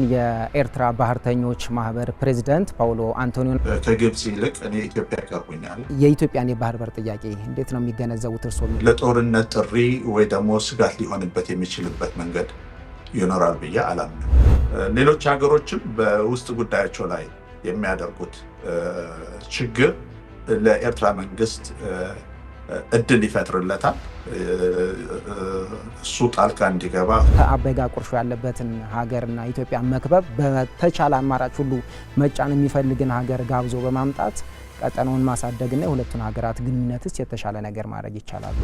የኤርትራ ባህርተኞች ማህበር ፕሬዝዳንት ፓውሎ አንቶኒዮ ከግብጽ ይልቅ እኔ ኢትዮጵያ ቀርቦኛል። የኢትዮጵያን የባህር በር ጥያቄ እንዴት ነው የሚገነዘቡት እርስዎ? ለጦርነት ጥሪ ወይ ደግሞ ስጋት ሊሆንበት የሚችልበት መንገድ ይኖራል ብዬ አላምንም። ሌሎች ሀገሮችም በውስጥ ጉዳያቸው ላይ የሚያደርጉት ችግር ለኤርትራ መንግስት እድል ይፈጥርለታል። እሱ ጣልቃ እንዲገባ ከአባይ ጋር ቁርሾ ያለበትን ሀገርና ኢትዮጵያ መክበብ በተቻለ አማራጭ ሁሉ መጫን የሚፈልግን ሀገር ጋብዞ በማምጣት ቀጠናውን ማሳደግና የሁለቱን ሀገራት ግንኙነትስ የተሻለ ነገር ማድረግ ይቻላል።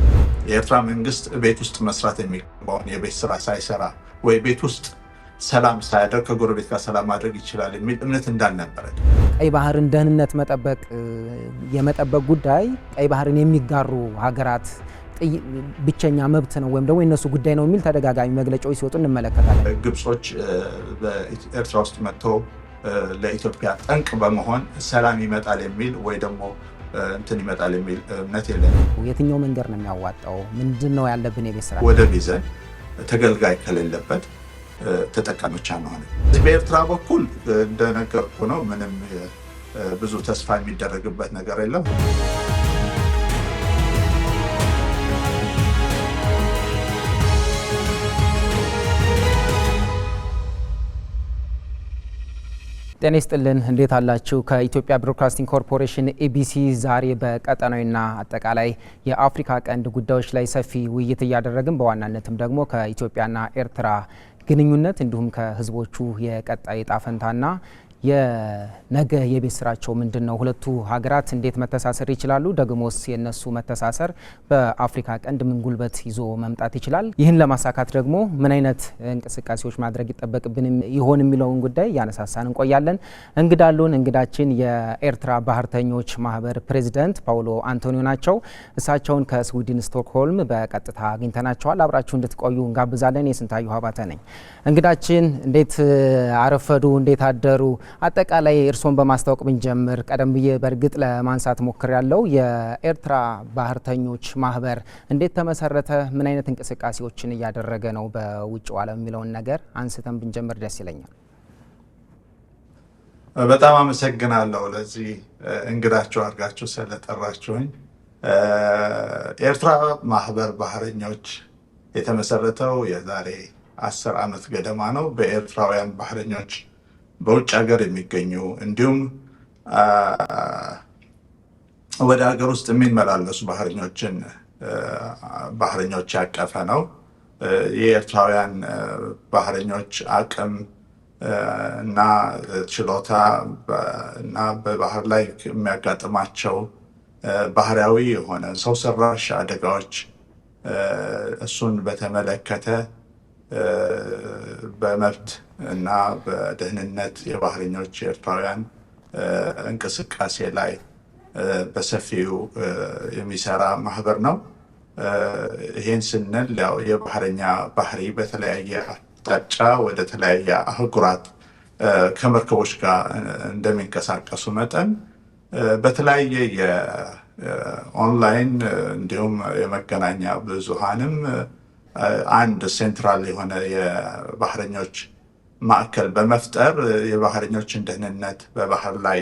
የኤርትራ መንግስት ቤት ውስጥ መስራት የሚገባውን የቤት ስራ ሳይሰራ ወይ ቤት ውስጥ ሰላም ሳያደርግ ከጎረቤት ጋር ሰላም ማድረግ ይችላል የሚል እምነት እንዳልነበረ፣ ቀይ ባህርን ደህንነት የመጠበቅ ጉዳይ ቀይ ባህርን የሚጋሩ ሀገራት ብቸኛ መብት ነው ወይም ደግሞ የነሱ ጉዳይ ነው የሚል ተደጋጋሚ መግለጫዎች ሲወጡ እንመለከታለን። ግብጾች በኤርትራ ውስጥ መጥተው ለኢትዮጵያ ጠንቅ በመሆን ሰላም ይመጣል የሚል ወይ ደግሞ እንትን ይመጣል የሚል እምነት የለንም። የትኛው መንገድ ነው የሚያዋጣው? ምንድነው ያለብን የቤት ስራ? ወደብ ይዘን ተገልጋይ ከሌለበት ተጠቃሚዎች አንሆንም። በኤርትራ በኩል እንደነገርኩ ነው፣ ምንም ብዙ ተስፋ የሚደረግበት ነገር የለም። ጤና ይስጥልን፣ እንዴት አላችሁ? ከኢትዮጵያ ብሮድካስቲንግ ኮርፖሬሽን ኢቢሲ ዛሬ በቀጠናዊና አጠቃላይ የአፍሪካ ቀንድ ጉዳዮች ላይ ሰፊ ውይይት እያደረግን በዋናነትም ደግሞ ከኢትዮጵያና ኤርትራ ግንኙነት እንዲሁም ከህዝቦቹ የቀጣይ ዕጣ ፈንታና የነገ የቤት ስራቸው ምንድነው? ሁለቱ ሀገራት እንዴት መተሳሰር ይችላሉ? ደግሞስ የነሱ መተሳሰር በአፍሪካ ቀንድ ምን ጉልበት ይዞ መምጣት ይችላል? ይህን ለማሳካት ደግሞ ምን አይነት እንቅስቃሴዎች ማድረግ ይጠበቅብን ይሆን የሚለውን ጉዳይ ያነሳሳን እንቆያለን። እንግዳሉን እንግዳችን የኤርትራ ባህርተኞች ማህበር ፕሬዝዳንት ፓውሎ አንቶኒዮ ናቸው። እሳቸውን ከስዊድን ስቶክሆልም በቀጥታ አግኝተናቸዋል። አብራችሁ እንድትቆዩ እንጋብዛለን። የስንታዩ ሀባተ ነኝ። እንግዳችን እንዴት አረፈዱ? እንዴት አደሩ? አጠቃላይ እርሶን በማስተዋወቅ ብንጀምር። ቀደም ብዬ በእርግጥ ለማንሳት ሞክሬያለሁ። የኤርትራ ባህርተኞች ማህበር እንዴት ተመሰረተ? ምን አይነት እንቅስቃሴዎችን እያደረገ ነው በውጭው ዓለም የሚለውን ነገር አንስተን ብንጀምር ደስ ይለኛል። በጣም አመሰግናለሁ ለዚህ እንግዳችሁ አድርጋችሁ ስለጠራችሁኝ። ኤርትራ ማህበር ባህረኞች የተመሰረተው የዛሬ 10 ዓመት ገደማ ነው። በኤርትራውያን ባህረኞች በውጭ ሀገር የሚገኙ እንዲሁም ወደ ሀገር ውስጥ የሚመላለሱ ባህረኞች ያቀፈ ነው። የኤርትራውያን ባህረኞች አቅም እና ችሎታ እና በባህር ላይ የሚያጋጥማቸው ባህሪያዊ የሆነ ሰው ሰራሽ አደጋዎች እሱን በተመለከተ በመብት እና በደህንነት የባህረኞች ኤርትራውያን እንቅስቃሴ ላይ በሰፊው የሚሰራ ማህበር ነው። ይህን ስንል ያው የባህረኛ ባህሪ በተለያየ አቅጣጫ ወደ ተለያየ አህጉራት ከመርከቦች ጋር እንደሚንቀሳቀሱ መጠን በተለያየ የኦንላይን እንዲሁም የመገናኛ ብዙሃንም አንድ ሴንትራል የሆነ የባህረኞች ማዕከል በመፍጠር የባህረኞችን ደህንነት በባህር ላይ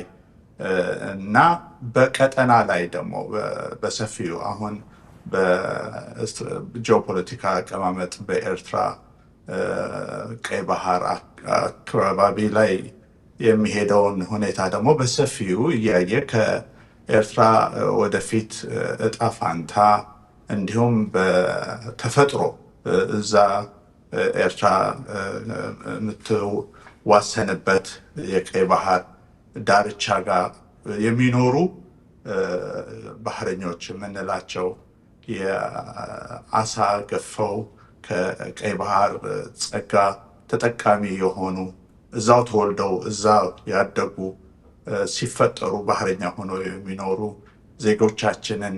እና በቀጠና ላይ ደግሞ በሰፊው አሁን በጂኦፖለቲካ አቀማመጥ በኤርትራ ቀይ ባህር አካባቢ ላይ የሚሄደውን ሁኔታ ደግሞ በሰፊው እያየ ከኤርትራ ወደፊት እጣ ፋንታ እንዲሁም በተፈጥሮ እዛ ኤርትራ የምትዋሰንበት የቀይ ባህር ዳርቻ ጋር የሚኖሩ ባህረኞች የምንላቸው የአሳ ገፈው ከቀይ ባህር ጸጋ ተጠቃሚ የሆኑ እዛው ተወልደው እዛው ያደጉ ሲፈጠሩ ባህረኛ ሆነው የሚኖሩ ዜጎቻችንን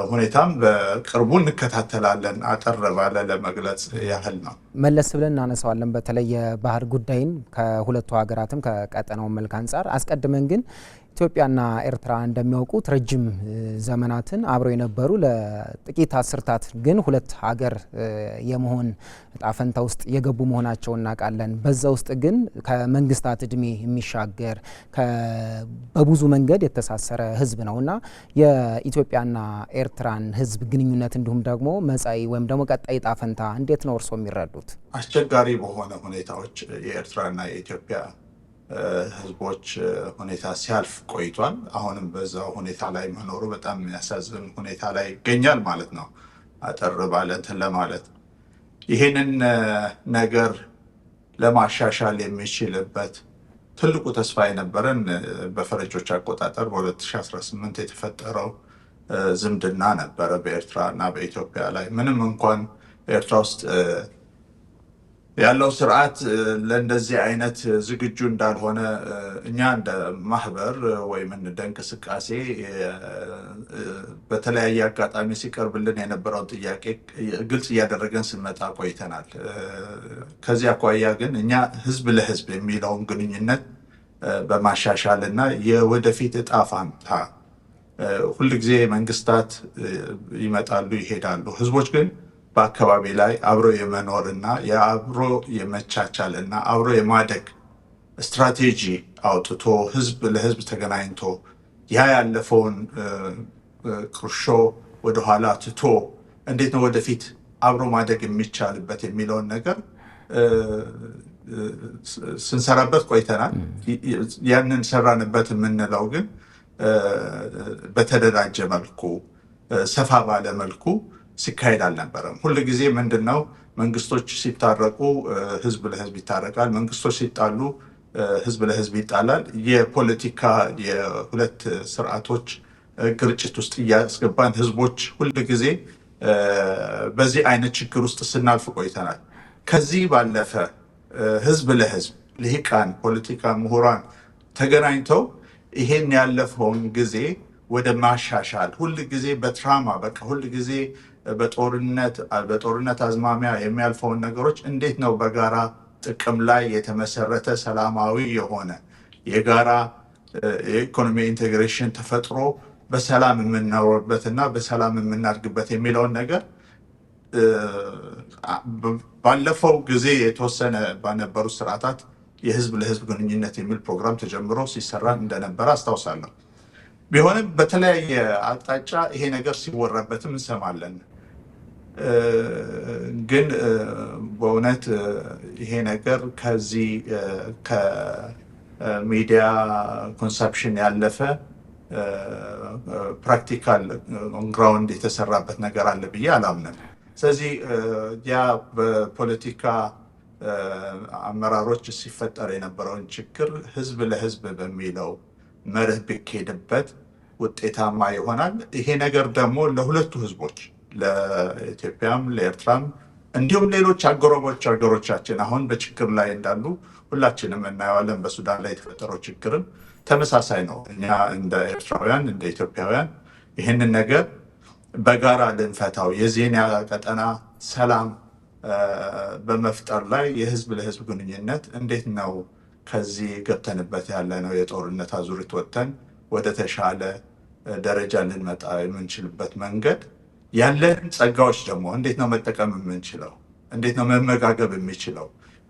ሁኔታም በቅርቡ እንከታተላለን። አጠር ባለ ለመግለጽ ያህል ነው። መለስ ብለን እናነሳዋለን። በተለይ የባህር ጉዳይን ከሁለቱ ሀገራትም ከቀጠናው መልክ አንጻር አስቀድመን ግን ኢትዮጵያና ኤርትራ እንደሚያውቁት ረጅም ዘመናትን አብረው የነበሩ ለጥቂት አስርታት ግን ሁለት ሀገር የመሆን ጣፈንታ ውስጥ የገቡ መሆናቸውን እናውቃለን። በዛ ውስጥ ግን ከመንግስታት እድሜ የሚሻገር በብዙ መንገድ የተሳሰረ ህዝብ ነውና የኢትዮጵያና ኤርትራን ህዝብ ግንኙነት እንዲሁም ደግሞ መጻኢ ወይም ደግሞ ቀጣይ ጣፈንታ እንዴት ነው እርስዎ የሚረዱት? አስቸጋሪ በሆነ ሁኔታዎች የኤርትራና የኢትዮጵያ ህዝቦች ሁኔታ ሲያልፍ ቆይቷል። አሁንም በዛው ሁኔታ ላይ መኖሩ በጣም የሚያሳዝን ሁኔታ ላይ ይገኛል ማለት ነው። አጠር ባለ እንትን ለማለት ይህንን ነገር ለማሻሻል የሚችልበት ትልቁ ተስፋ የነበረን በፈረንጆች አቆጣጠር በ2018 የተፈጠረው ዝምድና ነበረ በኤርትራ እና በኢትዮጵያ ላይ። ምንም እንኳን ኤርትራ ውስጥ ያለው ስርዓት ለእንደዚህ አይነት ዝግጁ እንዳልሆነ እኛ እንደ ማህበር ወይም እንደ እንቅስቃሴ በተለያየ አጋጣሚ ሲቀርብልን የነበረውን ጥያቄ ግልጽ እያደረገን ስንመጣ ቆይተናል። ከዚህ አኳያ ግን እኛ ህዝብ ለህዝብ የሚለውን ግንኙነት በማሻሻል እና የወደፊት እጣ ፋንታ ሁልጊዜ መንግስታት ይመጣሉ ይሄዳሉ፣ ህዝቦች ግን በአካባቢ ላይ አብሮ የመኖርና የአብሮ የመቻቻልና አብሮ የማደግ ስትራቴጂ አውጥቶ ህዝብ ለህዝብ ተገናኝቶ ያ ያለፈውን ቁርሾ ወደኋላ ትቶ እንዴት ነው ወደፊት አብሮ ማደግ የሚቻልበት የሚለውን ነገር ስንሰራበት ቆይተናል። ያንን ሰራንበት የምንለው ግን በተደራጀ መልኩ ሰፋ ባለ መልኩ ሲካሄድ አልነበረም። ሁል ጊዜ ምንድነው መንግስቶች ሲታረቁ ህዝብ ለህዝብ ይታረቃል፣ መንግስቶች ሲጣሉ ህዝብ ለህዝብ ይጣላል። የፖለቲካ የሁለት ስርዓቶች ግርጭት ውስጥ እያስገባን ህዝቦች ሁል ጊዜ በዚህ አይነት ችግር ውስጥ ስናልፍ ቆይተናል። ከዚህ ባለፈ ህዝብ ለህዝብ ልሂቃን፣ ፖለቲካ ምሁራን ተገናኝተው ይሄን ያለፈውን ጊዜ ወደ ማሻሻል ሁል ጊዜ በትራማ በቃ ሁል ጊዜ በጦርነት አዝማሚያ የሚያልፈውን ነገሮች እንዴት ነው በጋራ ጥቅም ላይ የተመሰረተ ሰላማዊ የሆነ የጋራ የኢኮኖሚ ኢንቴግሬሽን ተፈጥሮ በሰላም የምንኖርበትና በሰላም የምናድግበት የሚለውን ነገር ባለፈው ጊዜ የተወሰነ ባነበሩ ስርዓታት የህዝብ ለህዝብ ግንኙነት የሚል ፕሮግራም ተጀምሮ ሲሰራ እንደነበረ አስታውሳለሁ። ቢሆንም በተለያየ አቅጣጫ ይሄ ነገር ሲወራበትም እንሰማለን። ግን በእውነት ይሄ ነገር ከዚህ ከሚዲያ ኮንሰፕሽን ያለፈ ፕራክቲካል ግራውንድ የተሰራበት ነገር አለ ብዬ አላምንም። ስለዚህ ያ በፖለቲካ አመራሮች ሲፈጠር የነበረውን ችግር ህዝብ ለህዝብ በሚለው መርህ ቢካሄድበት ውጤታማ ይሆናል። ይሄ ነገር ደግሞ ለሁለቱ ህዝቦች ለኢትዮጵያም ለኤርትራም እንዲሁም ሌሎች አጎራባች ሀገሮቻችን አሁን በችግር ላይ እንዳሉ ሁላችንም እናየዋለን። በሱዳን ላይ የተፈጠረው ችግርም ተመሳሳይ ነው። እኛ እንደ ኤርትራውያን እንደ ኢትዮጵያውያን ይህንን ነገር በጋራ ልንፈታው የዚህን ቀጠና ሰላም በመፍጠር ላይ የህዝብ ለህዝብ ግንኙነት እንዴት ነው ከዚህ ገብተንበት ያለ ነው የጦርነት አዙሪት ወጥተን ወደ ተሻለ ደረጃ ልንመጣ የምንችልበት መንገድ ያለን ጸጋዎች ደግሞ እንዴት ነው መጠቀም የምንችለው? እንዴት ነው መመጋገብ የሚችለው?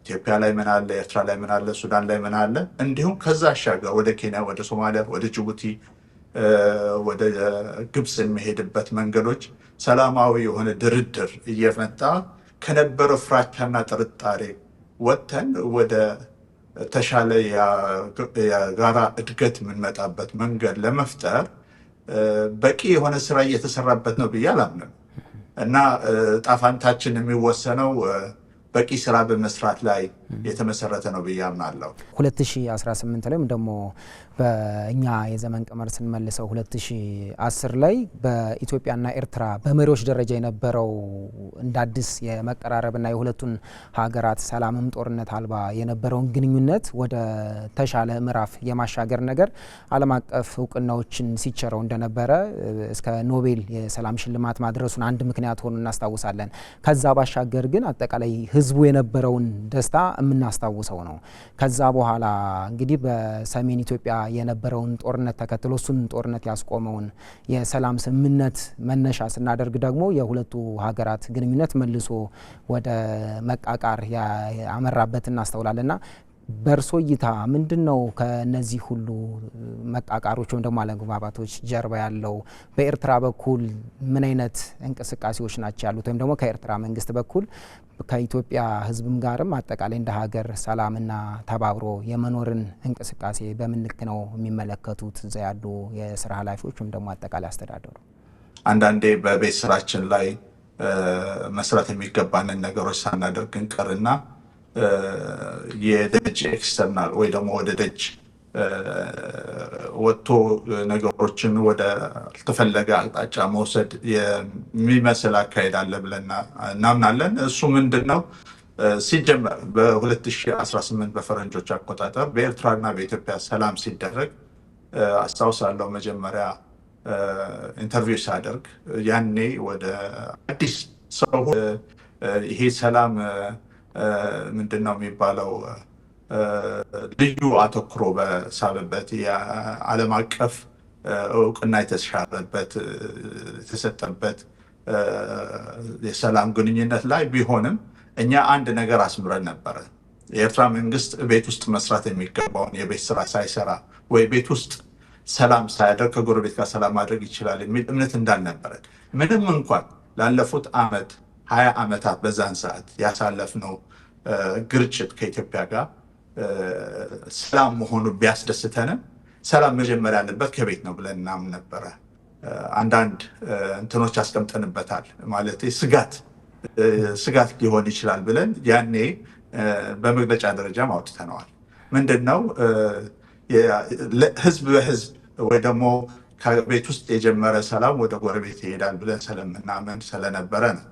ኢትዮጵያ ላይ ምን አለ? ኤርትራ ላይ ምን አለ? ሱዳን ላይ ምን አለ? እንዲሁም ከዛ አሻገር ወደ ኬንያ፣ ወደ ሶማሊያ፣ ወደ ጅቡቲ፣ ወደ ግብፅ የሚሄድበት መንገዶች ሰላማዊ የሆነ ድርድር እየመጣ ከነበረው ፍራቻና ጥርጣሬ ወጥተን ወደ ተሻለ የጋራ እድገት የምንመጣበት መንገድ ለመፍጠር በቂ የሆነ ስራ እየተሰራበት ነው ብዬ አላምንም እና ጣፋንታችን የሚወሰነው በቂ ስራ በመስራት ላይ የተመሰረተ ነው ብዬ አምናለሁ። 2018 ላይም ደግሞ በእኛ የዘመን ቀመር ስንመልሰው 2010 ላይ በኢትዮጵያና ኤርትራ በመሪዎች ደረጃ የነበረው እንደ አዲስ የመቀራረብና የሁለቱን ሀገራት ሰላምም ጦርነት አልባ የነበረውን ግንኙነት ወደ ተሻለ ምዕራፍ የማሻገር ነገር ዓለም አቀፍ እውቅናዎችን ሲቸረው እንደነበረ እስከ ኖቤል የሰላም ሽልማት ማድረሱን አንድ ምክንያት ሆኖ እናስታውሳለን። ከዛ ባሻገር ግን አጠቃላይ ህዝቡ የነበረውን ደስታ የምናስታውሰው ነው። ከዛ በኋላ እንግዲህ በሰሜን ኢትዮጵያ የነበረውን ጦርነት ተከትሎ እሱን ጦርነት ያስቆመውን የሰላም ስምምነት መነሻ ስናደርግ ደግሞ የሁለቱ ሀገራት ግንኙነት መልሶ ወደ መቃቃር ያመራበት እናስተውላለንና በእርሶ እይታ ምንድነው ከነዚህ ሁሉ መቃቃሮች ወይም ደግሞ አለመግባባቶች ጀርባ ያለው? በኤርትራ በኩል ምን አይነት እንቅስቃሴዎች ናቸው ያሉት? ወይም ደግሞ ከኤርትራ መንግስት በኩል ከኢትዮጵያ ህዝብም ጋርም አጠቃላይ እንደ ሀገር ሰላምና ተባብሮ የመኖርን እንቅስቃሴ በምን ልክ ነው የሚመለከቱት እዛ ያሉ የስራ ኃላፊዎች ወይም ደግሞ አጠቃላይ አስተዳደሩ? አንዳንዴ በቤት ስራችን ላይ መስራት የሚገባንን ነገሮች ሳናደርግ እንቀርና የደጅ ኤክስተርናል ወይ ደግሞ ወደ ደጅ ወጥቶ ነገሮችን ወደ አልተፈለገ አቅጣጫ መውሰድ የሚመስል አካሄድ አለ ብለን እናምናለን። እሱ ምንድነው? ሲጀመር በ2018 በፈረንጆች አቆጣጠር በኤርትራና በኢትዮጵያ ሰላም ሲደረግ አስታውሳለሁ። መጀመሪያ ኢንተርቪው ሳደርግ ያኔ ወደ አዲስ ሰው ይሄ ሰላም ምንድነው የሚባለው ልዩ አተኩሮ በሳበበት የዓለም አቀፍ እውቅና የተሻረበት የተሰጠበት የሰላም ግንኙነት ላይ ቢሆንም እኛ አንድ ነገር አስምረን ነበረ። የኤርትራ መንግስት ቤት ውስጥ መስራት የሚገባውን የቤት ስራ ሳይሰራ ወይ ቤት ውስጥ ሰላም ሳያደርግ ከጎረቤት ጋር ሰላም ማድረግ ይችላል የሚል እምነት እንዳልነበረን፣ ምንም እንኳን ላለፉት 20 ዓመታት በዛን ሰዓት ያሳለፍነው ግርጭት ከኢትዮጵያ ጋር ሰላም መሆኑ ቢያስደስተንም ሰላም መጀመሪያ ያለበት ከቤት ነው ብለን እናምን ነበረ። አንዳንድ እንትኖች አስቀምጠንበታል። ማለት ስጋት ሊሆን ይችላል ብለን ያኔ በመግለጫ ደረጃ አውጥተነዋል። ምንድነው ህዝብ በህዝብ ወይ ደግሞ ከቤት ውስጥ የጀመረ ሰላም ወደ ጎረቤት ይሄዳል ብለን ስለምናምን ስለነበረ ነው።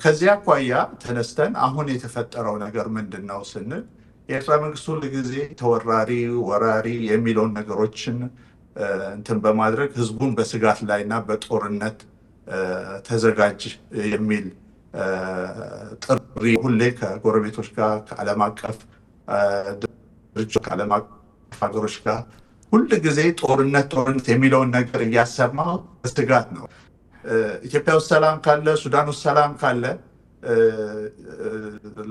ከዚያ አኳያ ተነስተን አሁን የተፈጠረው ነገር ምንድነው ስንል የኤርትራ መንግስት ሁል ጊዜ ተወራሪ ወራሪ የሚለውን ነገሮችን እንትን በማድረግ ህዝቡን በስጋት ላይና በጦርነት ተዘጋጅ የሚል ጥሪ ሁሌ ከጎረቤቶች ጋር ከዓለም አቀፍ ድርጅቶች ከዓለም አቀፍ ሀገሮች ጋር ሁል ጊዜ ጦርነት የሚለውን ነገር እያሰማ በስጋት ነው። ኢትዮጵያ ውስጥ ሰላም ካለ፣ ሱዳን ውስጥ ሰላም ካለ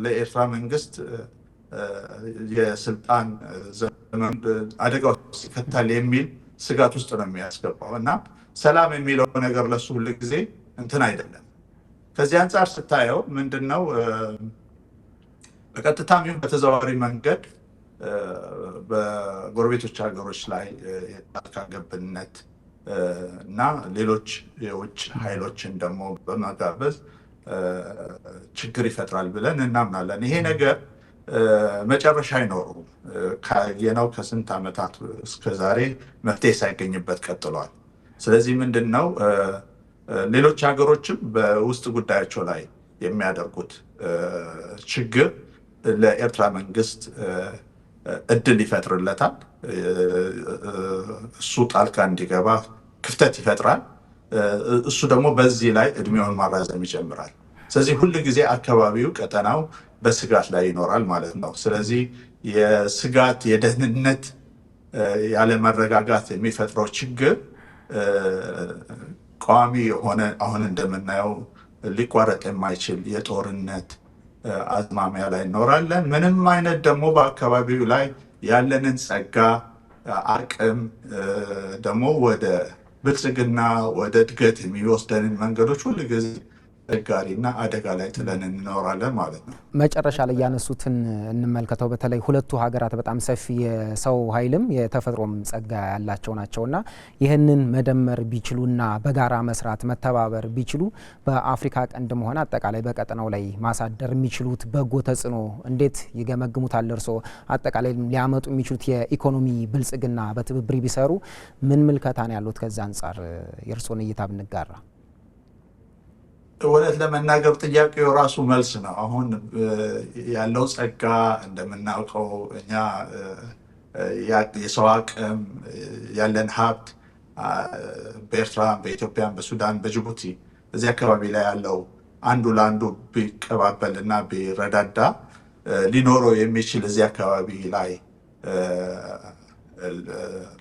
ለኤርትራ መንግስት የስልጣን ዘመን አደጋ ውስጥ ይከታል የሚል ስጋት ውስጥ ነው የሚያስገባው እና ሰላም የሚለው ነገር ለሱ ሁሉ ጊዜ እንትን አይደለም። ከዚህ አንጻር ስታየው ምንድነው በቀጥታም ይሁን በተዘዋዋሪ መንገድ በጎረቤቶች ሀገሮች ላይ የጣልቃ ገብነት እና ሌሎች የውጭ ኃይሎችን ደግሞ በመጋበዝ ችግር ይፈጥራል ብለን እናምናለን። ይሄ ነገር መጨረሻ አይኖረውም። ካየነው ከስንት ዓመታት እስከ ዛሬ መፍትሄ ሳይገኝበት ቀጥሏል። ስለዚህ ምንድነው ሌሎች ሀገሮችም በውስጥ ጉዳያቸው ላይ የሚያደርጉት ችግር ለኤርትራ መንግስት እድል ይፈጥርለታል። እሱ ጣልቃ እንዲገባ ክፍተት ይፈጥራል። እሱ ደግሞ በዚህ ላይ እድሜውን ማራዘም ይጀምራል። ስለዚህ ሁል ጊዜ አካባቢው ቀጠናው በስጋት ላይ ይኖራል ማለት ነው። ስለዚህ የስጋት የደህንነት ያለመረጋጋት የሚፈጥረው ችግር ቋሚ የሆነ አሁን እንደምናየው ሊቋረጥ የማይችል የጦርነት አዝማሚያ ላይ እኖራለን። ምንም አይነት ደግሞ በአካባቢው ላይ ያለንን ጸጋ አቅም ደግሞ ወደ ብልጽግና ወደ እድገት የሚወስደንን መንገዶች ሁሉ ጊዜ አስቸጋሪና አደጋ ላይ ጥለን እንኖራለን ማለት ነው። መጨረሻ ላይ ያነሱትን እንመልከተው። በተለይ ሁለቱ ሀገራት በጣም ሰፊ የሰው ኃይልም የተፈጥሮም ጸጋ ያላቸው ናቸውና ይህንን መደመር ቢችሉና በጋራ መስራት መተባበር ቢችሉ በአፍሪካ ቀንድም ሆነ አጠቃላይ በቀጠናው ላይ ማሳደር የሚችሉት በጎ ተጽዕኖ እንዴት ይገመግሙታል እርስዎ? አጠቃላይ ሊያመጡ የሚችሉት የኢኮኖሚ ብልጽግና በትብብር ቢሰሩ ምን ምልከታ ነው ያሉት? ከዛ አንጻር የእርስዎን እይታ ብንጋራ። እውነት ለመናገር ጥያቄው ራሱ መልስ ነው። አሁን ያለው ጸጋ እንደምናውቀው እኛ የሰው አቅም ያለን ሀብት በኤርትራ፣ በኢትዮጵያ፣ በሱዳን፣ በጅቡቲ እዚህ አካባቢ ላይ ያለው አንዱ ለአንዱ ቢቀባበልና ቢረዳዳ ሊኖረው የሚችል እዚህ አካባቢ ላይ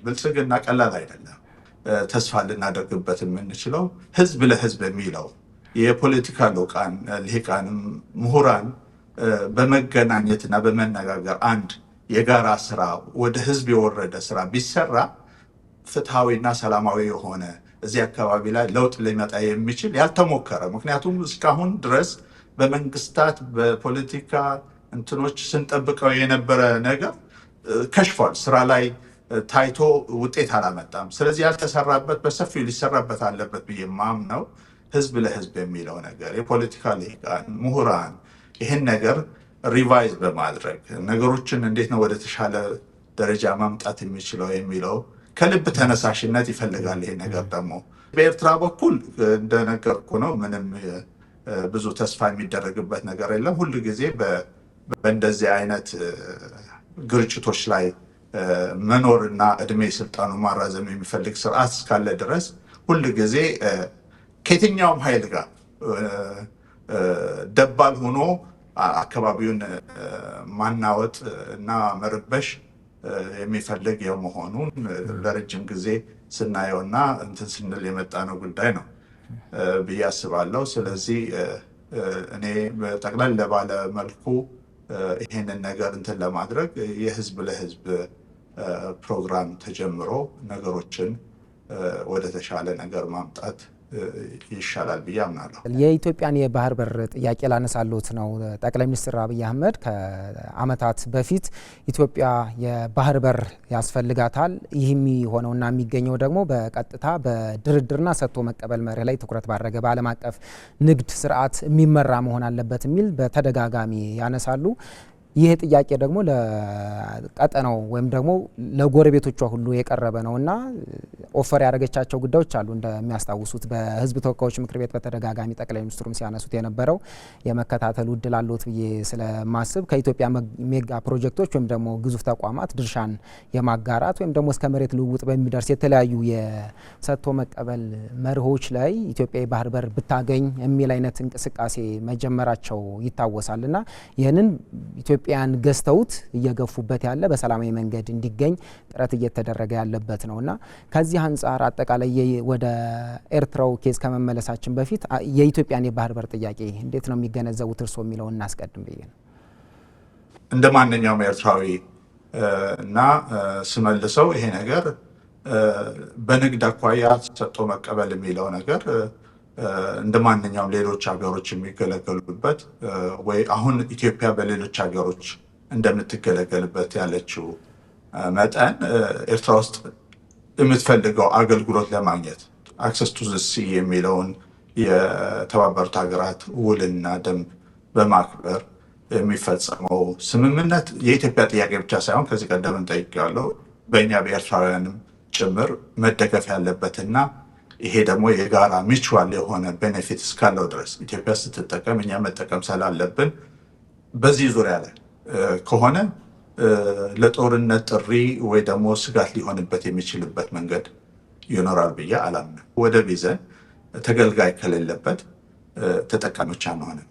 ብልጽግና ቀላል አይደለም። ተስፋ ልናደርግበት የምንችለው ህዝብ ለህዝብ የሚለው የፖለቲካ ልሂቃንም ምሁራን በመገናኘትና በመነጋገር አንድ የጋራ ስራ ወደ ህዝብ የወረደ ስራ ቢሰራ ፍትሐዊና ሰላማዊ የሆነ እዚህ አካባቢ ላይ ለውጥ ሊመጣ የሚችል ያልተሞከረ። ምክንያቱም እስካሁን ድረስ በመንግስታት በፖለቲካ እንትኖች ስንጠብቀው የነበረ ነገር ከሽፏል። ስራ ላይ ታይቶ ውጤት አላመጣም። ስለዚህ ያልተሰራበት በሰፊው ሊሰራበት አለበት ብዬ ማምነው ህዝብ ለህዝብ የሚለው ነገር የፖለቲካ ልሂቃን ምሁራን ይህን ነገር ሪቫይዝ በማድረግ ነገሮችን እንዴት ነው ወደ ተሻለ ደረጃ ማምጣት የሚችለው የሚለው ከልብ ተነሳሽነት ይፈልጋል። ይሄ ነገር ደግሞ በኤርትራ በኩል እንደነገርኩ ነው፣ ምንም ብዙ ተስፋ የሚደረግበት ነገር የለም። ሁል ጊዜ በእንደዚህ አይነት ግጭቶች ላይ መኖርና እድሜ ስልጣኑ ማራዘም የሚፈልግ ስርዓት እስካለ ድረስ ሁል ጊዜ ከየትኛውም ኃይል ጋር ደባል ሆኖ አካባቢውን ማናወጥ እና መረበሽ የሚፈልግ የመሆኑን ለረጅም ጊዜ ስናየውና እንትን ስንል የመጣ ነው ጉዳይ ነው ብዬ አስባለሁ። ስለዚህ እኔ በጠቅላላ ባለ መልኩ ይሄንን ነገር እንትን ለማድረግ የህዝብ ለህዝብ ፕሮግራም ተጀምሮ ነገሮችን ወደ ተሻለ ነገር ማምጣት ይሻላል ብዬ አምናለሁ። የኢትዮጵያን የባህር በር ጥያቄ ላነሳሉት ነው። ጠቅላይ ሚኒስትር አብይ አህመድ ከዓመታት በፊት ኢትዮጵያ የባህር በር ያስፈልጋታል፣ ይህም የሆነውና የሚገኘው ደግሞ በቀጥታ በድርድርና ሰጥቶ መቀበል መርህ ላይ ትኩረት ባደረገ በዓለም አቀፍ ንግድ ስርዓት የሚመራ መሆን አለበት የሚል በተደጋጋሚ ያነሳሉ። ይህ ጥያቄ ደግሞ ለቀጠናው ወይም ደግሞ ለጎረቤቶቿ ሁሉ የቀረበ ነውና ኦፈር ያደረገቻቸው ጉዳዮች አሉ። እንደሚያስታውሱት በህዝብ ተወካዮች ምክር ቤት በተደጋጋሚ ጠቅላይ ሚኒስትሩም ሲያነሱት የነበረው የመከታተሉ እድል አለዎት ብዬ ስለማስብ ከኢትዮጵያ ሜጋ ፕሮጀክቶች ወይም ደግሞ ግዙፍ ተቋማት ድርሻን የማጋራት ወይም ደግሞ እስከ መሬት ልውውጥ በሚደርስ የተለያዩ የሰጥቶ መቀበል መርሆች ላይ ኢትዮጵያ የባህር በር ብታገኝ የሚል አይነት እንቅስቃሴ መጀመራቸው ይታወሳልና ይህንን ኢትዮጵያን ገዝተውት እየገፉበት ያለ በሰላማዊ መንገድ እንዲገኝ ጥረት እየተደረገ ያለበት ነውና ከዚህ አንጻር አጠቃላይ ወደ ኤርትራው ኬዝ ከመመለሳችን በፊት የኢትዮጵያን የባህር በር ጥያቄ እንዴት ነው የሚገነዘቡት እርስዎ የሚለውን እናስቀድም ብዬ ነው። እንደ ማንኛውም ኤርትራዊ እና ስመልሰው ይሄ ነገር በንግድ አኳያ ሰጥቶ መቀበል የሚለው ነገር እንደ ማንኛውም ሌሎች ሀገሮች የሚገለገሉበት ወይ አሁን ኢትዮጵያ በሌሎች ሀገሮች እንደምትገለገልበት ያለችው መጠን ኤርትራ ውስጥ የምትፈልገው አገልግሎት ለማግኘት አክሰስ ቱ ዘ ሲ የሚለውን የተባበሩት ሀገራት ውልና ደንብ በማክበር የሚፈጸመው ስምምነት የኢትዮጵያ ጥያቄ ብቻ ሳይሆን ከዚህ ቀደም ጠይቄያለሁ፣ በእኛ በኤርትራውያንም ጭምር መደገፍ ያለበትና ይሄ ደግሞ የጋራ ሚቹዋል የሆነ ቤኔፊት እስካለው ድረስ ኢትዮጵያ ስትጠቀም እኛ መጠቀም ስላለብን በዚህ ዙሪያ ላይ ከሆነ ለጦርነት ጥሪ ወይ ደግሞ ስጋት ሊሆንበት የሚችልበት መንገድ ይኖራል ብዬ አላምንም። ወደብ ይዘን ተገልጋይ ከሌለበት ተጠቃሚዎች አንሆንም።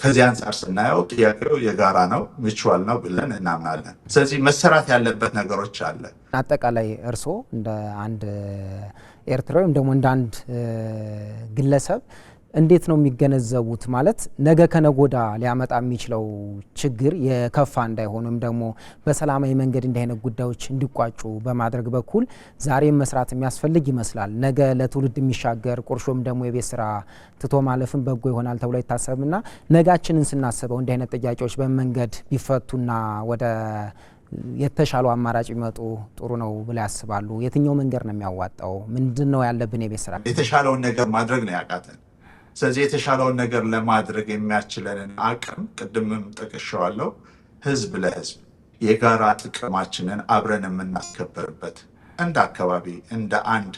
ከዚህ አንጻር ስናየው ጥያቄው የጋራ ነው፣ ሚቹዋል ነው ብለን እናምናለን። ስለዚህ መሰራት ያለበት ነገሮች አለ። አጠቃላይ እርስዎ እንደ አንድ ኤርትራ ወይም ደግሞ እንደ አንድ ግለሰብ እንዴት ነው የሚገነዘቡት? ማለት ነገ ከነጎዳ ሊያመጣ የሚችለው ችግር የከፋ እንዳይሆን ወይም ደግሞ በሰላማዊ መንገድ እንዲህ አይነት ጉዳዮች እንዲቋጩ በማድረግ በኩል ዛሬም መስራት የሚያስፈልግ ይመስላል። ነገ ለትውልድ የሚሻገር ቁርሾም ደግሞ የቤት ስራ ትቶ ማለፍን በጎ ይሆናል ተብሎ አይታሰብና ነጋችንን ስናስበው እንዲህ አይነት ጥያቄዎች በመንገድ ቢፈቱና ወደ የተሻሉ አማራጭ ቢመጡ ጥሩ ነው ብለው ያስባሉ? የትኛው መንገድ ነው የሚያዋጣው? ምንድን ነው ያለብን የቤት ስራ? የተሻለውን ነገር ማድረግ ነው ያቃተን። ስለዚህ የተሻለውን ነገር ለማድረግ የሚያስችለንን አቅም ቅድምም ጠቅሼዋለሁ፣ ህዝብ ለህዝብ የጋራ ጥቅማችንን አብረን የምናስከበርበት እንደ አካባቢ እንደ አንድ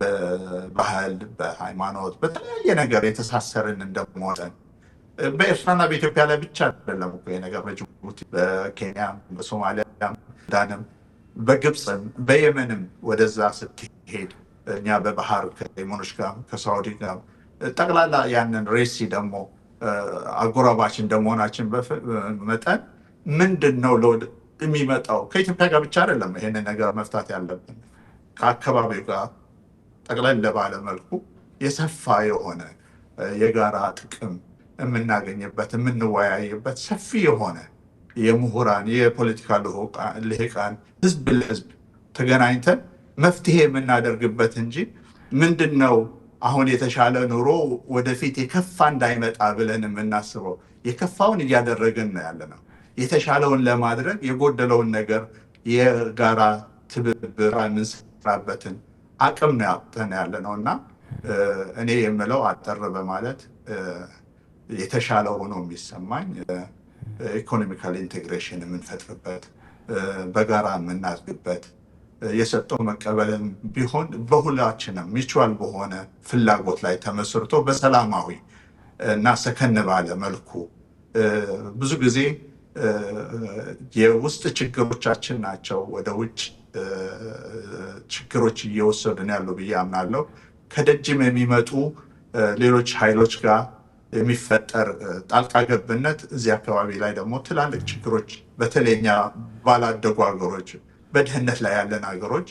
በባህል በሃይማኖት በተለያየ ነገር የተሳሰርን እንደመሆን በኤርትራና በኢትዮጵያ ላይ ብቻ አይደለም እኮ ነገር በጅቡቲ በኬንያም በሶማሊያም ዳንም በግብፅም በየመንም ወደዛ ስትሄድ እኛ በባህር ከየመኖች ጋር ከሳውዲ ጋር ጠቅላላ ያንን ሬሲ ደግሞ አጎራባች እንደመሆናችን መጠን ምንድን ነው የሚመጣው? ከኢትዮጵያ ጋር ብቻ አይደለም ይሄንን ነገር መፍታት ያለብን፣ ከአካባቢው ጋር ጠቅለል ባለ መልኩ የሰፋ የሆነ የጋራ ጥቅም የምናገኝበት የምንወያይበት ሰፊ የሆነ የምሁራን የፖለቲካ ልሂቃን ህዝብ ለህዝብ ተገናኝተን መፍትሄ የምናደርግበት እንጂ ምንድን ነው አሁን የተሻለ ኑሮ ወደፊት የከፋ እንዳይመጣ ብለን የምናስበው የከፋውን እያደረግን ነው ያለ ነው። የተሻለውን ለማድረግ የጎደለውን ነገር የጋራ ትብብር የምንሰራበትን አቅም ነው ያጠን ያለ ነው እና እኔ የምለው አጠር በማለት የተሻለ ሆኖ የሚሰማኝ ኢኮኖሚካል ኢንቴግሬሽን የምንፈጥርበት በጋራ የምናድግበት የሰጠው መቀበልም ቢሆን በሁላችንም ሚቹዋል በሆነ ፍላጎት ላይ ተመስርቶ በሰላማዊ እና ሰከን ባለ መልኩ ብዙ ጊዜ የውስጥ ችግሮቻችን ናቸው ወደ ውጭ ችግሮች እየወሰዱን ያሉ ብዬ አምናለሁ። ከደጅም የሚመጡ ሌሎች ኃይሎች ጋር የሚፈጠር ጣልቃ ገብነት እዚህ አካባቢ ላይ ደግሞ ትላልቅ ችግሮች በተለይኛ ባላደጉ ሀገሮች በድህነት ላይ ያለን ሀገሮች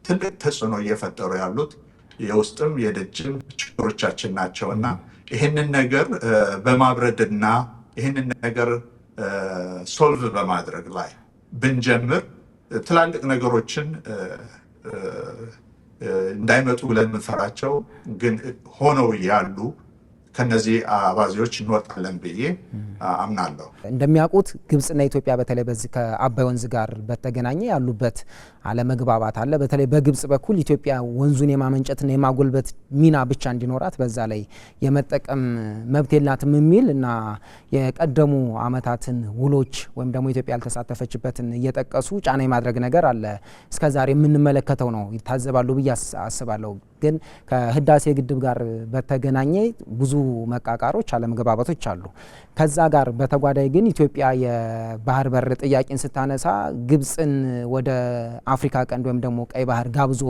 ትልቅ ተጽዕኖ እየፈጠሩ ያሉት የውስጥም የደጅም ችግሮቻችን ናቸው እና ይህንን ነገር በማብረድና ይህንን ነገር ሶልቭ በማድረግ ላይ ብንጀምር ትላልቅ ነገሮችን እንዳይመጡ ብለን የምንፈራቸው ግን ሆነው ያሉ ከነዚህ አባዜዎች እንወጣለን ብዬ አምናለሁ። እንደሚያውቁት ግብጽና ኢትዮጵያ በተለይ በዚህ ከአባይ ወንዝ ጋር በተገናኘ ያሉበት አለመግባባት አለ። በተለይ በግብጽ በኩል ኢትዮጵያ ወንዙን የማመንጨትና የማጎልበት ሚና ብቻ እንዲኖራት በዛ ላይ የመጠቀም መብት የላትም የሚል እና የቀደሙ ዓመታትን ውሎች ወይም ደግሞ ኢትዮጵያ ያልተሳተፈችበትን እየጠቀሱ ጫና የማድረግ ነገር አለ። እስከዛሬ የምንመለከተው ነው ይታዘባሉ ብዬ አስባለሁ። ግን ከህዳሴ ግድብ ጋር በተገናኘ ብዙ መቃቃሮች አለመግባባቶች አሉ። ከዛ ጋር በተጓዳኝ ግን ኢትዮጵያ የባህር በር ጥያቄን ስታነሳ ግብጽን ወደ አፍሪካ ቀንድ ወይም ደግሞ ቀይ ባህር ጋብዞ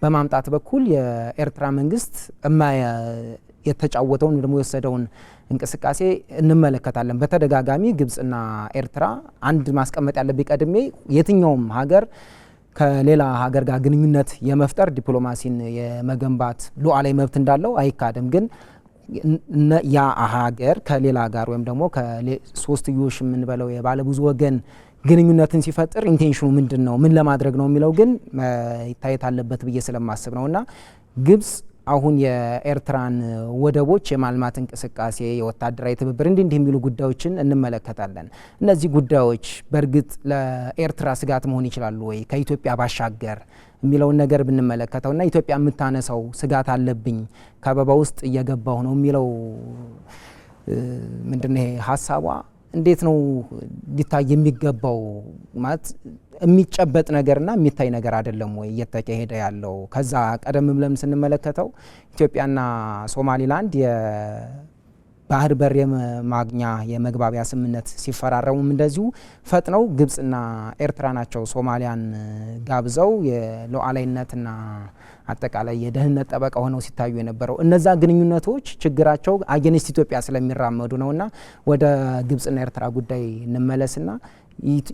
በማምጣት በኩል የኤርትራ መንግስት የተጫወተውን ደግሞ የወሰደውን እንቅስቃሴ እንመለከታለን። በተደጋጋሚ ግብጽና ኤርትራ አንድ ማስቀመጥ ያለብኝ ቀድሜ የትኛውም ሀገር ከሌላ ሀገር ጋር ግንኙነት የመፍጠር ዲፕሎማሲን የመገንባት ሉዓላዊ መብት እንዳለው አይካድም። ግን ያ ሀገር ከሌላ ጋር ወይም ደግሞ ከሶስትዮሽ የምንበለው የባለብዙ ወገን ግንኙነትን ሲፈጥር ኢንቴንሽኑ ምንድን ነው፣ ምን ለማድረግ ነው የሚለው ግን ይታየት አለበት ብዬ ስለማስብ ነው እና ግብጽ አሁን የኤርትራን ወደቦች የማልማት እንቅስቃሴ፣ የወታደራዊ ትብብር እንዲህ የሚሉ ጉዳዮችን እንመለከታለን። እነዚህ ጉዳዮች በእርግጥ ለኤርትራ ስጋት መሆን ይችላሉ ወይ ከኢትዮጵያ ባሻገር የሚለውን ነገር ብንመለከተውና ኢትዮጵያ የምታነሳው ስጋት አለብኝ ከበባ ውስጥ እየገባሁ ነው የሚለው ምንድነው ይሄ ሀሳቧ እንዴት ነው ሊታይ የሚገባው? ማለት የሚጨበጥ ነገርና የሚታይ ነገር አይደለም ወይ እየተካሄደ ያለው? ከዛ ቀደም ብለን ስንመለከተው ኢትዮጵያና ሶማሊላንድ የባህር በር የማግኛ የመግባቢያ ስምምነት ሲፈራረሙም እንደዚሁ ፈጥነው ግብጽና ኤርትራ ናቸው ሶማሊያን ጋብዘው የሉዓላዊነትና አጠቃላይ የደህንነት ጠበቃ ሆነው ሲታዩ የነበረው። እነዛ ግንኙነቶች ችግራቸው አጌንስት ኢትዮጵያ ስለሚራመዱ ነውና ወደ ግብጽና ኤርትራ ጉዳይ እንመለስና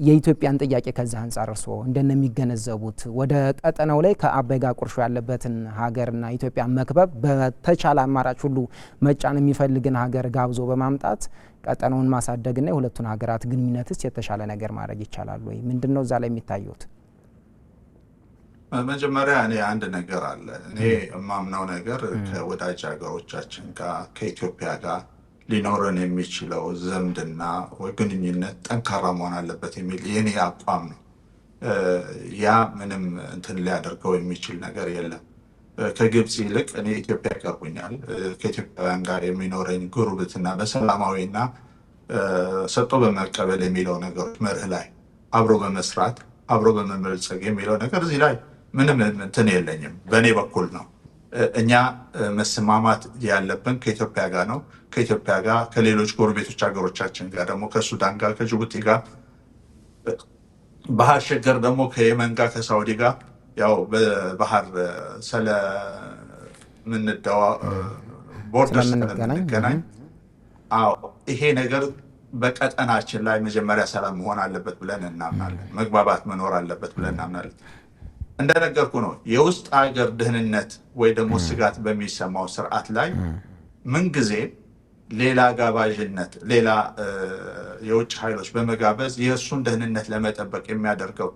የኢትዮጵያን ጥያቄ ከዛ አንጻር እርስዎ እንደሚገነዘቡት ወደ ቀጠናው ላይ ከአባይ ጋር ቁርሾ ያለበትን ሀገርና ኢትዮጵያ መክበብ በተቻለ አማራጭ ሁሉ መጫን የሚፈልግን ሀገር ጋብዞ በማምጣት ቀጠናውን ማሳደግና የሁለቱን ሀገራት ግንኙነትስ የተሻለ ነገር ማድረግ ይቻላል ወይ? ምንድነው እዛ ላይ የሚታዩት? መጀመሪያ እኔ አንድ ነገር አለ። እኔ የማምነው ነገር ከወዳጅ ሀገሮቻችን ጋር ከኢትዮጵያ ጋር ሊኖረን የሚችለው ዘምድና ግንኙነት ጠንካራ መሆን አለበት የሚል የኔ አቋም ነው። ያ ምንም እንትን ሊያደርገው የሚችል ነገር የለም። ከግብጽ ይልቅ እኔ ኢትዮጵያ ይቀርቡኛል። ከኢትዮጵያውያን ጋር የሚኖረኝ ጉርብትና በሰላማዊና ሰጥቶ በመቀበል የሚለው ነገሮች መርህ ላይ አብሮ በመስራት አብሮ በመበልጸግ የሚለው ነገር እዚህ ላይ ምንም እንትን የለኝም። በእኔ በኩል ነው። እኛ መስማማት ያለብን ከኢትዮጵያ ጋር ነው። ከኢትዮጵያ ጋር ከሌሎች ጎረቤቶች ሀገሮቻችን ጋር ደግሞ ከሱዳን ጋር ከጅቡቲ ጋር ባህር ሸገር ደግሞ ከየመን ጋር ከሳውዲ ጋር ያው በባህር ቦርደር ስለምንገናኝ ይሄ ነገር በቀጠናችን ላይ መጀመሪያ ሰላም መሆን አለበት ብለን እናምናለን። መግባባት መኖር አለበት ብለን እናምናለን። እንደነገርኩ ነው የውስጥ ሀገር ደህንነት ወይ ደግሞ ስጋት በሚሰማው ስርዓት ላይ ምንጊዜ ሌላ ጋባዥነት ሌላ የውጭ ኃይሎች በመጋበዝ የእሱን ደህንነት ለመጠበቅ የሚያደርገው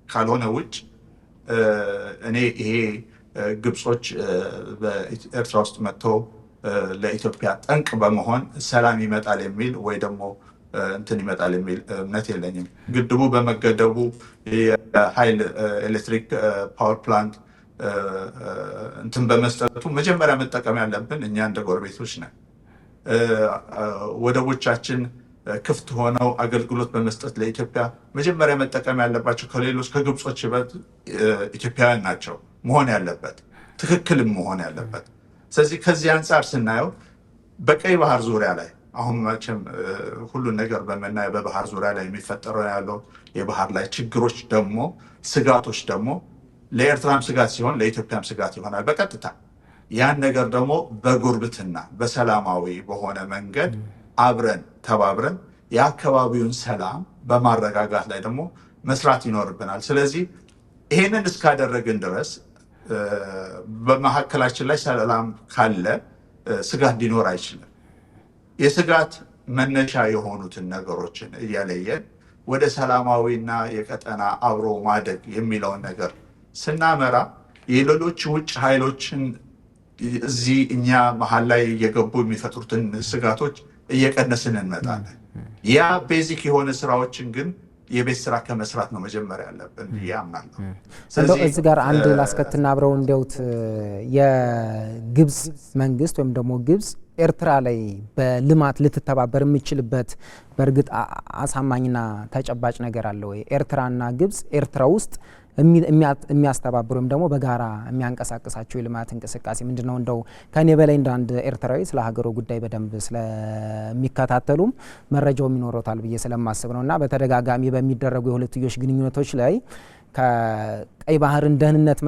ካልሆነ ውጭ እኔ ይሄ ግብጾች በኤርትራ ውስጥ መጥተው ለኢትዮጵያ ጠንቅ በመሆን ሰላም ይመጣል የሚል ወይ ደግሞ እንትን ይመጣል የሚል እምነት የለኝም። ግድቡ በመገደቡ የኃይል ኤሌክትሪክ ፓወር ፕላንት እንትን በመስጠቱ መጀመሪያ መጠቀም ያለብን እኛ እንደ ጎረቤቶች ነን። ወደቦቻችን ክፍት ሆነው አገልግሎት በመስጠት ለኢትዮጵያ መጀመሪያ መጠቀም ያለባቸው ከሌሎች ከግብጾች ይበልጥ ኢትዮጵያውያን ናቸው መሆን ያለበት፣ ትክክልም መሆን ያለበት። ስለዚህ ከዚህ አንጻር ስናየው በቀይ ባህር ዙሪያ ላይ አሁን መቼም ሁሉን ነገር በመናየው በባህር ዙሪያ ላይ የሚፈጠረው ያለው የባህር ላይ ችግሮች ደግሞ ስጋቶች ደግሞ ለኤርትራም ስጋት ሲሆን ለኢትዮጵያም ስጋት ይሆናል በቀጥታ። ያን ነገር ደግሞ በጉርብትና በሰላማዊ በሆነ መንገድ አብረን ተባብረን የአካባቢውን ሰላም በማረጋጋት ላይ ደግሞ መስራት ይኖርብናል። ስለዚህ ይሄንን እስካደረግን ድረስ በመካከላችን ላይ ሰላም ካለ ስጋት ሊኖር አይችልም። የስጋት መነሻ የሆኑትን ነገሮችን እያለየን ወደ ሰላማዊና የቀጠና አብሮ ማደግ የሚለውን ነገር ስናመራ የሌሎች ውጭ ኃይሎችን እዚህ እኛ መሀል ላይ እየገቡ የሚፈጥሩትን ስጋቶች እየቀነስን እንመጣለን። ያ ቤዚክ የሆነ ስራዎችን ግን የቤት ስራ ከመስራት ነው መጀመሪያ ያለብን ብዬ አምናለሁ። ስለዚህ እዚህ ጋር አንድ ላስከትና አብረው እንዲያውት የግብጽ መንግስት ወይም ደግሞ ግብጽ ኤርትራ ላይ በልማት ልትተባበር የምችልበት በእርግጥ አሳማኝና ተጨባጭ ነገር አለ ወይ? ኤርትራና ግብጽ ኤርትራ ውስጥ የሚያስተባብሩ ወይም ደግሞ በጋራ የሚያንቀሳቅሳቸው የልማት እንቅስቃሴ ምንድነው? እንደው ከኔ በላይ እንደ አንድ ኤርትራዊ ስለ ሀገሩ ጉዳይ በደንብ ስለሚከታተሉም መረጃው ይኖሮታል ብዬ ስለማስብ ነውና በተደጋጋሚ በሚደረጉ የሁለትዮሽ ግንኙነቶች ላይ ከቀይ ባህርን ደህንነት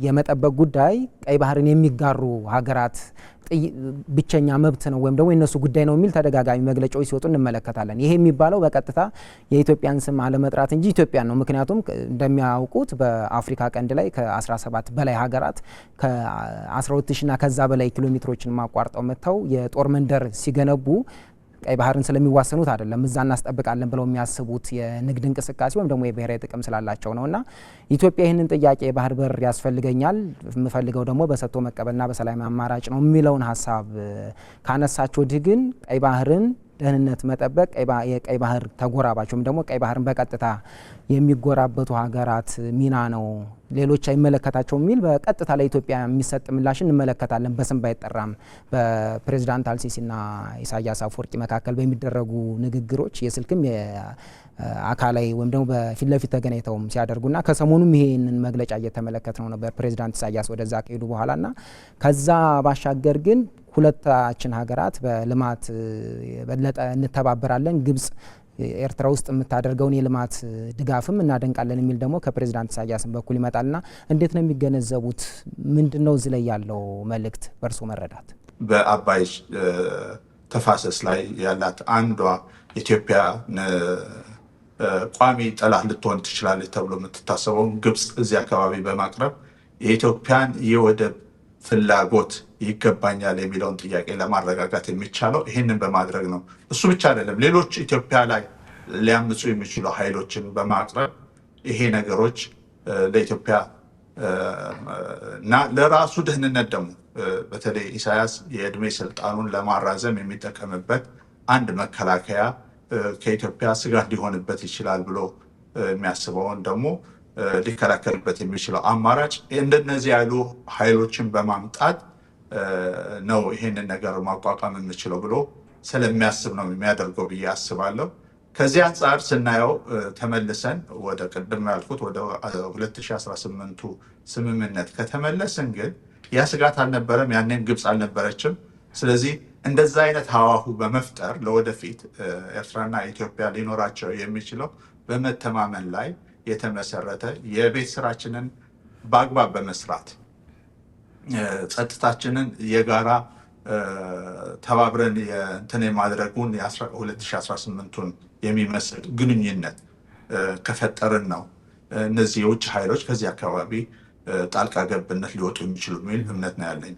የመጠበቅ ጉዳይ ቀይ ባህርን የሚጋሩ ሀገራት ብቸኛ መብት ነው ወይም ደግሞ የነሱ ጉዳይ ነው የሚል ተደጋጋሚ መግለጫዎች ሲወጡ እንመለከታለን። ይሄ የሚባለው በቀጥታ የኢትዮጵያን ስም አለመጥራት እንጂ ኢትዮጵያን ነው። ምክንያቱም እንደሚያውቁት በአፍሪካ ቀንድ ላይ ከ17 በላይ ሀገራት ከ12000ና ከዛ በላይ ኪሎ ሜትሮችን ማቋርጠው መጥተው የጦር መንደር ሲገነቡ ቀይ ባህርን ስለሚዋሰኑት አይደለም፣ እዛ እናስጠብቃለን ብለው የሚያስቡት የንግድ እንቅስቃሴ ወይም ደግሞ የብሔራዊ ጥቅም ስላላቸው ነውና ኢትዮጵያ ይህንን ጥያቄ የባህር በር ያስፈልገኛል፣ የምፈልገው ደግሞ በሰጥቶ መቀበልና በሰላም አማራጭ ነው የሚለውን ሀሳብ ካነሳቸው ወዲህ ግን ቀይ ባህርን ደህንነት መጠበቅ የቀይ ባህር ተጎራባች ወይም ደግሞ ቀይ ባህርን በቀጥታ የሚጎራበቱ ሀገራት ሚና ነው፣ ሌሎች አይመለከታቸውም የሚል በቀጥታ ለኢትዮጵያ የሚሰጥ ምላሽ እንመለከታለን። በስም ባይጠራም በፕሬዝዳንት አልሲሲና ኢሳያስ አፈወርቂ መካከል በሚደረጉ ንግግሮች የስልክም አካላዊ ወይም ደግሞ በፊት ለፊት ተገናኝተውም ሲያደርጉና ከሰሞኑም ይሄንን መግለጫ እየተመለከት ነው ነበር ፕሬዝዳንት ኢሳያስ ወደዛ ከሄዱ በኋላና ከዛ ባሻገር ግን ሁለታችን ሀገራት በልማት የበለጠ እንተባበራለን፣ ግብጽ ኤርትራ ውስጥ የምታደርገውን የልማት ድጋፍም እናደንቃለን የሚል ደግሞ ከፕሬዝዳንት ኢሳያስን በኩል ይመጣልና እንዴት ነው የሚገነዘቡት? ምንድነው እዚህ ላይ ያለው መልእክት በእርሶ መረዳት? በአባይ ተፋሰስ ላይ ያላት አንዷ ኢትዮጵያ ቋሚ ጠላት ልትሆን ትችላለች ተብሎ የምትታሰበውን ግብጽ እዚህ አካባቢ በማቅረብ የኢትዮጵያን የወደብ ፍላጎት ይገባኛል የሚለውን ጥያቄ ለማረጋጋት የሚቻለው ይህንን በማድረግ ነው። እሱ ብቻ አይደለም፣ ሌሎች ኢትዮጵያ ላይ ሊያምፁ የሚችሉ ኃይሎችን በማቅረብ ይሄ ነገሮች ለኢትዮጵያ እና ለራሱ ደህንነት ደግሞ በተለይ ኢሳያስ የእድሜ ስልጣኑን ለማራዘም የሚጠቀምበት አንድ መከላከያ ከኢትዮጵያ ስጋት ሊሆንበት ይችላል ብሎ የሚያስበውን ደግሞ ሊከላከልበት የሚችለው አማራጭ እንደነዚህ ያሉ ኃይሎችን በማምጣት ነው ይሄንን ነገር ማቋቋም የምችለው ብሎ ስለሚያስብ ነው የሚያደርገው ብዬ አስባለሁ። ከዚህ አንጻር ስናየው ተመልሰን ወደ ቅድም ያልኩት ወደ 2018ቱ ስምምነት ከተመለስን ግን ያ ስጋት አልነበረም፣ ያኔም ግብጽ አልነበረችም። ስለዚህ እንደዛ አይነት ሀዋሁ በመፍጠር ለወደፊት ኤርትራና ኢትዮጵያ ሊኖራቸው የሚችለው በመተማመን ላይ የተመሰረተ የቤት ስራችንን በአግባብ በመስራት ጸጥታችንን የጋራ ተባብረን እንትን የማድረጉን የ2018ቱን የሚመስል ግንኙነት ከፈጠርን ነው እነዚህ የውጭ ኃይሎች ከዚህ አካባቢ ጣልቃ ገብነት ሊወጡ የሚችሉ የሚል እምነት ነው ያለኝ።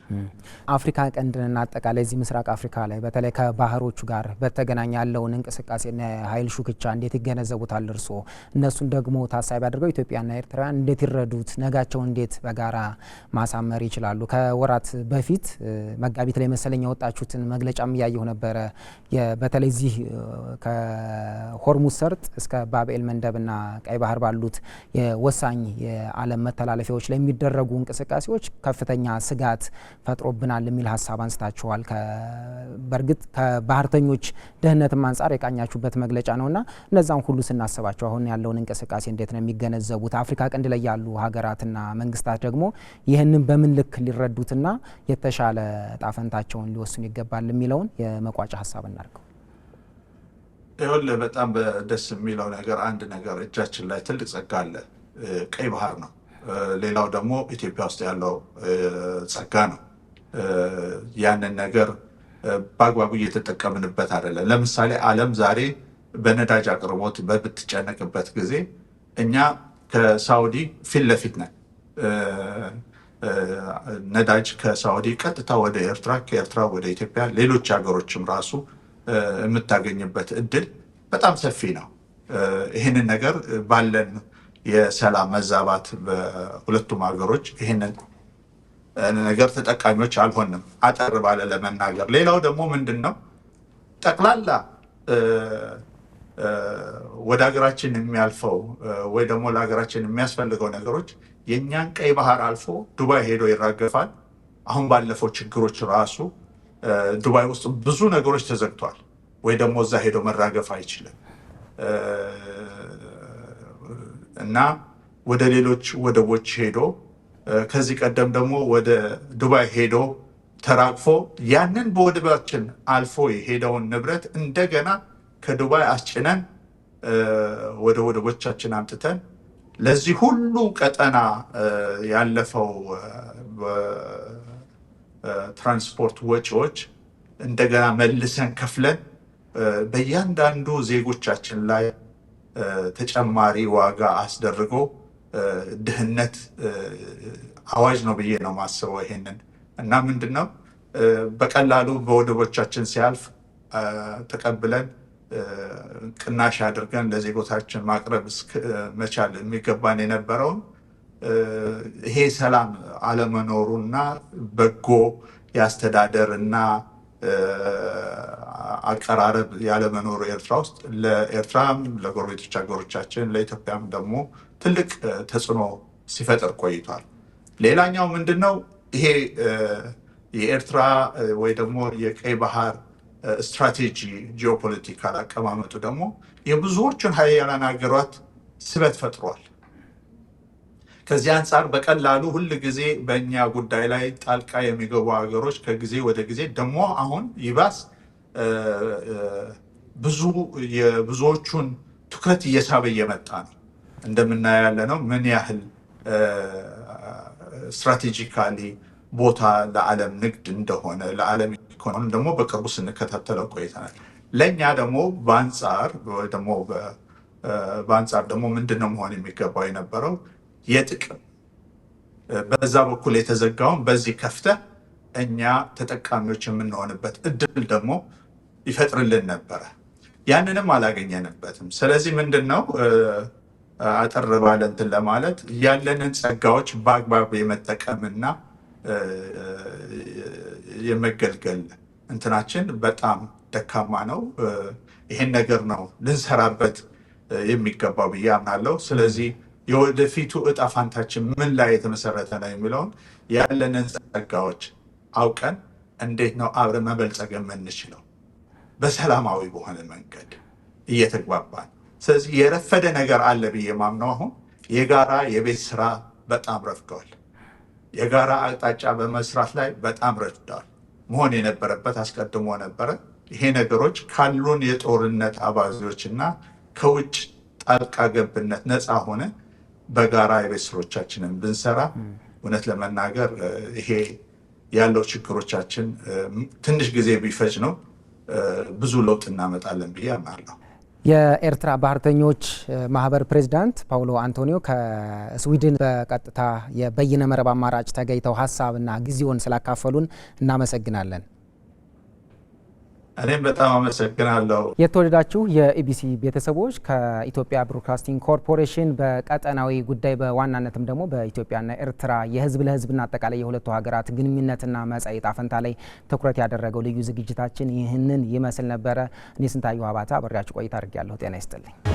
አፍሪካ ቀንድንና አጠቃላይ እዚህ ምስራቅ አፍሪካ ላይ በተለይ ከባህሮቹ ጋር በተገናኘ ያለውን እንቅስቃሴና የኃይል ሹክቻ እንዴት ይገነዘቡታል እርስዎ? እነሱን ደግሞ ታሳቢ አድርገው ኢትዮጵያና ኤርትራውያን እንዴት ይረዱት? ነጋቸውን እንዴት በጋራ ማሳመር ይችላሉ? ከወራት በፊት መጋቢት ላይ መሰለኝ ያወጣችሁትን መግለጫም እያየሁ ነበረ። በተለይ እዚህ ከሆርሙዝ ሰርጥ እስከ ባብኤል መንደብና ቀይ ባህር ባሉት የወሳኝ የዓለም መተላለፊያዎች ላይ የሚደረጉ እንቅስቃሴዎች ከፍተኛ ስጋት ፈጥሮብናል የሚል ሀሳብ አንስታችኋል። በእርግጥ ከባህርተኞች ደህንነትም አንጻር የቃኛችሁበት መግለጫ ነውና እነዛን ሁሉ ስናስባቸው አሁን ያለውን እንቅስቃሴ እንዴት ነው የሚገነዘቡት? አፍሪካ ቀንድ ላይ ያሉ ሀገራትና መንግስታት ደግሞ ይህንን በምን ልክ ሊረዱትና የተሻለ ጣፈንታቸውን ሊወስኑ ይገባል የሚለውን የመቋጫ ሀሳብ እናድርገው። ይኸውልህ በጣም ደስ የሚለው ነገር አንድ ነገር እጃችን ላይ ትልቅ ጸጋ አለ፣ ቀይ ባህር ነው። ሌላው ደግሞ ኢትዮጵያ ውስጥ ያለው ጸጋ ነው። ያንን ነገር በአግባቡ እየተጠቀምንበት አይደለም። ለምሳሌ ዓለም ዛሬ በነዳጅ አቅርቦት በምትጨነቅበት ጊዜ እኛ ከሳውዲ ፊት ለፊት ነን። ነዳጅ ከሳውዲ ቀጥታ ወደ ኤርትራ፣ ከኤርትራ ወደ ኢትዮጵያ፣ ሌሎች ሀገሮችም ራሱ የምታገኝበት እድል በጣም ሰፊ ነው። ይህንን ነገር ባለን የሰላም መዛባት በሁለቱም ሀገሮች ይህንን ነገር ተጠቃሚዎች አልሆንም፣ አጠር ባለ ለመናገር። ሌላው ደግሞ ምንድን ነው ጠቅላላ ወደ ሀገራችን የሚያልፈው ወይ ደግሞ ለሀገራችን የሚያስፈልገው ነገሮች የእኛን ቀይ ባህር አልፎ ዱባይ ሄዶ ይራገፋል። አሁን ባለፈው ችግሮች ራሱ ዱባይ ውስጥ ብዙ ነገሮች ተዘግቷል፣ ወይ ደግሞ እዛ ሄዶ መራገፍ አይችልም እና ወደ ሌሎች ወደቦች ሄዶ ከዚህ ቀደም ደግሞ ወደ ዱባይ ሄዶ ተራግፎ ያንን በወደባችን አልፎ የሄደውን ንብረት እንደገና ከዱባይ አስጭነን ወደ ወደቦቻችን አምጥተን ለዚህ ሁሉ ቀጠና ያለፈው ትራንስፖርት ወጪዎች እንደገና መልሰን ከፍለን በእያንዳንዱ ዜጎቻችን ላይ ተጨማሪ ዋጋ አስደርጎ ድህነት አዋጅ ነው ብዬ ነው ማስበው ይሄንን። እና ምንድነው በቀላሉ በወደቦቻችን ሲያልፍ ተቀብለን ቅናሽ አድርገን ለዜጎቻችን ማቅረብ መቻል የሚገባን የነበረውን ይሄ ሰላም አለመኖሩና በጎ የአስተዳደር እና አቀራረብ ያለመኖሩ ኤርትራ ውስጥ ለኤርትራም ለጎረቤቶች ሀገሮቻችን ለኢትዮጵያም ደግሞ ትልቅ ተጽዕኖ ሲፈጥር ቆይቷል። ሌላኛው ምንድነው ይሄ የኤርትራ ወይ ደግሞ የቀይ ባህር ስትራቴጂ ጂኦፖለቲካል አቀማመጡ ደግሞ የብዙዎቹን ሀያላን ሀገራት ስበት ፈጥሯል። ከዚህ አንጻር በቀላሉ ሁል ጊዜ በእኛ ጉዳይ ላይ ጣልቃ የሚገቡ ሀገሮች ከጊዜ ወደ ጊዜ ደግሞ አሁን ይባስ የብዙዎቹን ትኩረት እየሳበ እየመጣ ነው። እንደምናየው ያለ ነው ምን ያህል ስትራቴጂካሊ ቦታ ለዓለም ንግድ እንደሆነ ለዓለም ኢኮኖሚ ደግሞ በቅርቡ ስንከታተለው ቆይተናል። ለእኛ ደግሞ በአንጻር ደግሞ ምንድነው መሆን የሚገባው የነበረው የጥቅም በዛ በኩል የተዘጋውን በዚህ ከፍተህ እኛ ተጠቃሚዎች የምንሆንበት እድል ደግሞ ይፈጥርልን ነበረ። ያንንም አላገኘንበትም። ስለዚህ ምንድነው አጠር ባለ እንትን ለማለት ያለንን ጸጋዎች በአግባብ የመጠቀምና የመገልገል እንትናችን በጣም ደካማ ነው። ይሄን ነገር ነው ልንሰራበት የሚገባው ብዬ አምናለሁ። ስለዚህ የወደፊቱ እጣ ፋንታችን ምን ላይ የተመሰረተ ነው የሚለውን ያለንን ጸጋዎች አውቀን እንዴት ነው አብረን መበልጸግ የምንችለው በሰላማዊ በሆነ መንገድ እየተግባባን። ስለዚህ የረፈደ ነገር አለ ብዬ ማምነው አሁን የጋራ የቤት ስራ በጣም ረፍዷል። የጋራ አቅጣጫ በመስራት ላይ በጣም ረፍዷል። መሆን የነበረበት አስቀድሞ ነበረ። ይሄ ነገሮች ካሉን የጦርነት አባዜዎች እና ከውጭ ጣልቃ ገብነት ነፃ ሆነ በጋራ የቤት ስሮቻችንን ብንሰራ እውነት ለመናገር ይሄ ያለው ችግሮቻችን ትንሽ ጊዜ ቢፈጅ ነው ብዙ ለውጥ እናመጣለን ብዬ አምናለሁ። የኤርትራ ባህርተኞች ማህበር ፕሬዚዳንት ፓውሎ አንቶኒዮ ከስዊድን በቀጥታ የበይነ መረብ አማራጭ ተገኝተው ሀሳብና ጊዜውን ስላካፈሉን እናመሰግናለን። እኔም በጣም አመሰግናለሁ። የተወደዳችሁ የኢቢሲ ቤተሰቦች ከኢትዮጵያ ብሮድካስቲንግ ኮርፖሬሽን በቀጠናዊ ጉዳይ በዋናነትም ደግሞ በኢትዮጵያና ኤርትራ የህዝብ ለህዝብና አጠቃላይ የሁለቱ ሀገራት ግንኙነትና መጻኢ ዕጣ ፈንታ ላይ ትኩረት ያደረገው ልዩ ዝግጅታችን ይህንን ይመስል ነበረ። እኔ ስንታየሁ አባተ አብሬያችሁ ቆይታ አድርጌያለሁ። ጤና ይስጥልኝ።